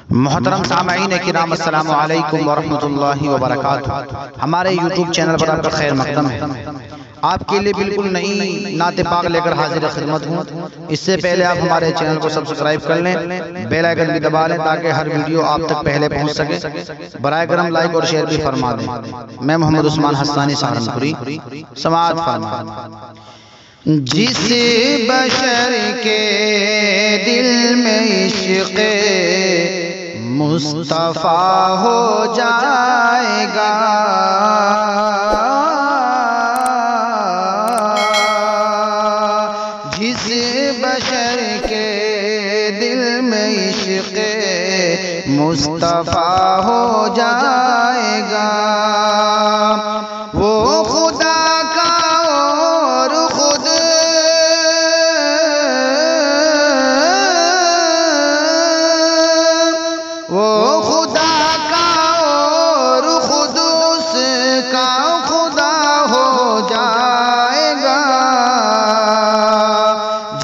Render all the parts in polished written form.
मोहतरम सामईन किराम अस्सलामु अलैकुम वरहमतुल्लाहि वबरकातुहू। हमारे यूट्यूब चैनल पर आपका खैर मकदम है। आपके लिए बिल्कुल नई नाते पाक लेकर हाजिर खिदमत हूँ। इससे पहले आप हमारे चैनल को सब्सक्राइब कर लें, बेल आइकन भी दबा लें ताकि हर वीडियो आप तक पहले पहुँच सके। बराए करम लाइक और शेयर भी फरमा दें। मैं मोहम्मद उस्मान हस्सानी सहारनपुरी समाअत फरमा। जिस बशर के दिल में इश्क़ मुस्तफ़ा हो जाएगा, जिस बशर के दिल में इश्क़ मुस्तफ़ा हो जाएगा, वो खुदा का और खुद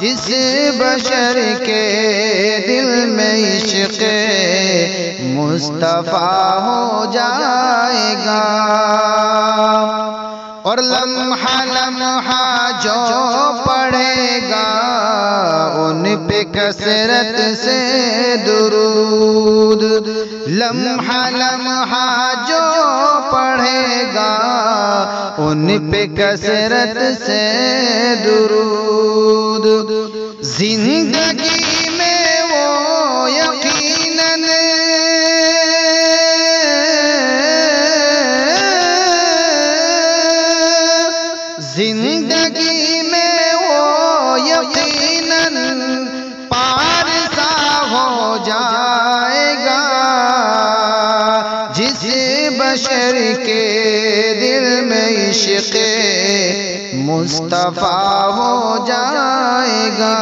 जिस बशर के दिल में इश्क़ मुस्तफ़ा हो जाएगा। और लम्हा लम्हा जो पढ़ेगा उन पे कसरत से दुरूद, लम्हा लम्हा जो पढ़ेगा उन पे कसरत से दुरूद, जिंदगी में वो यकीनन जिंदगी में वो यकीनन पार सा हो जाएगा। जिस बशर के दिल में इश्क़ मुस्तफ़ा हो जाएगा।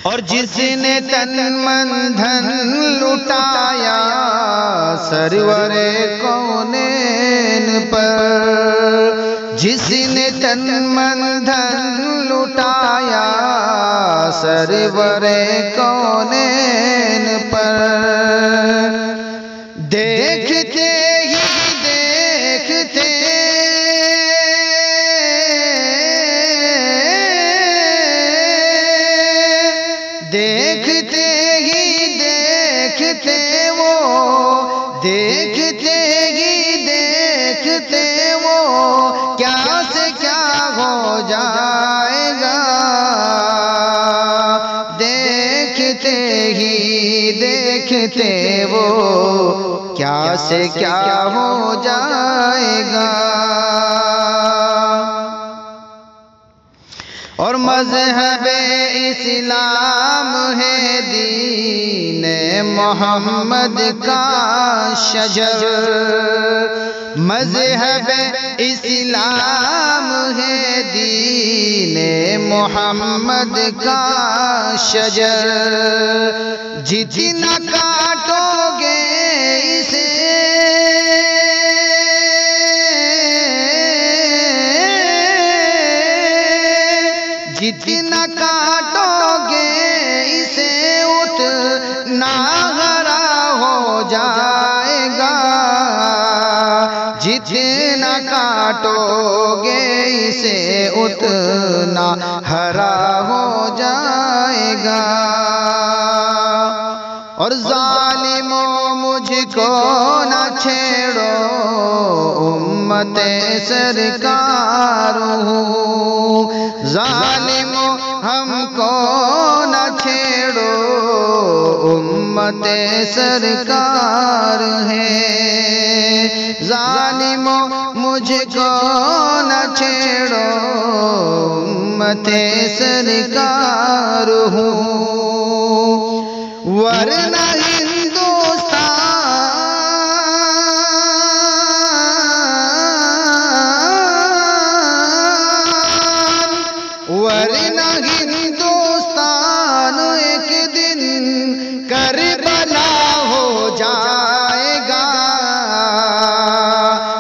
और जिसने तन मन धन लुटाया सरवरे कौनैन पर, जिसने तन मन धन लुटाया सरवरे कौनैन पर, देखते ही देखते देखते ही देखते वो देखते ही देखते वो क्या से क्या हो जाएगा, देखते ही देखते वो क्या से क्या हो जाएगा। और मज़हब-ए इस्लाम है दीन मोहम्मद का शजर, मज़हब-ए इस्लाम है दीन मोहम्मद का शजर, जितना काटोगे इसे जितना काटोगे इसे उतना हरा हो जाएगा, जितना काटोगे इसे उतना हरा हो जाएगा। और ज़ालिमों मुझको न छेड़ो उम्मते सरकार हूँ, ज़ालिमों हमको न छेड़ो उम्मते सरकार है, ज़ालिमों मुझको न छेड़ो उम्मते सरकार हूँ, वरना हिंदुस्तान एक दिन करबला हो जाएगा,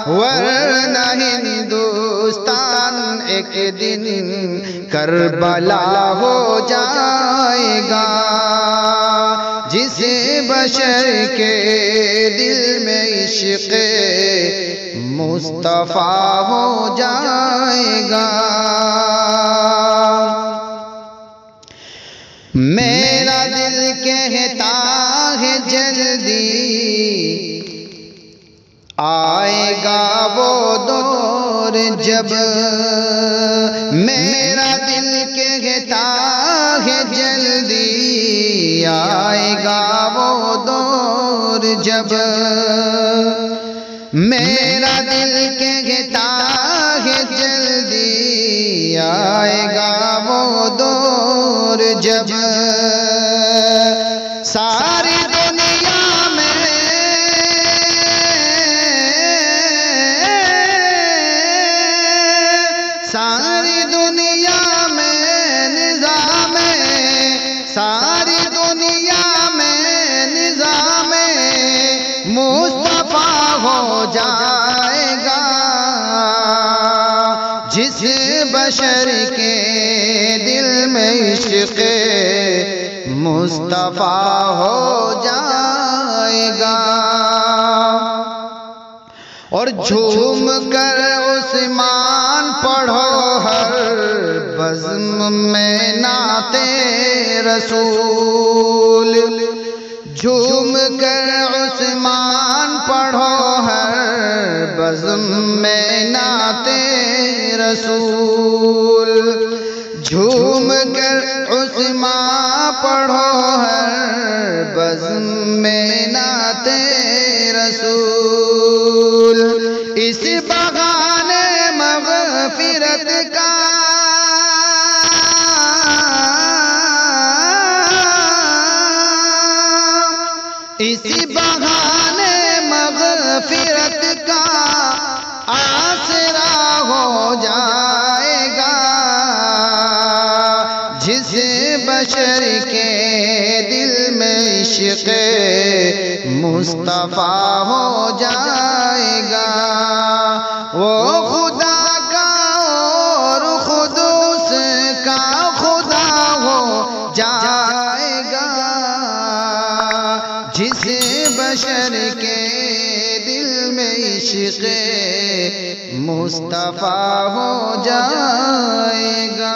वरना हिंदुस्तान एक दिन करबला हो जाएगा। जाएगा, जिस बशर के दिल में इश्क़ मुस्तफ़ा हो जाएगा। मेरा दिल कहता है जल्दी आएगा वो दौर जब, मेरा दिल कहता है जल्दी आएगा वो दौर जब, मेरा दिल कहता है जल्दी आएगा वो दौर जब, सारी दुनिया में सारी दुनिया में निज़ाम, सारी दुनिया में निज़ाम मुस्तफ़ा हो जाएगा, जिस बशर के दिल में इश्क़ मुस्तफ़ा हो जाएगा। और झूम कर उस्मान पढ़ो हर बज़्म में नाते रसूल, झूम कर उस्मान पढ़ो हर बज़्म में नाते रसूल, झूम कर उस्मान पढ़ो हर बज़्म में नाते रसूल, इस बहाने मग़फ़िरत का इसी बहाने मग़फ़िरत का आसरा हो जाएगा, जिस बशर के दिल में इश्क़ मुस्तफ़ा हो जाएगा, वो खुदा का और खुद उसका खुदा हो जाएगा, जिस बशर के दिल में इश्क़ मुस्तफ़ा हो जाएगा।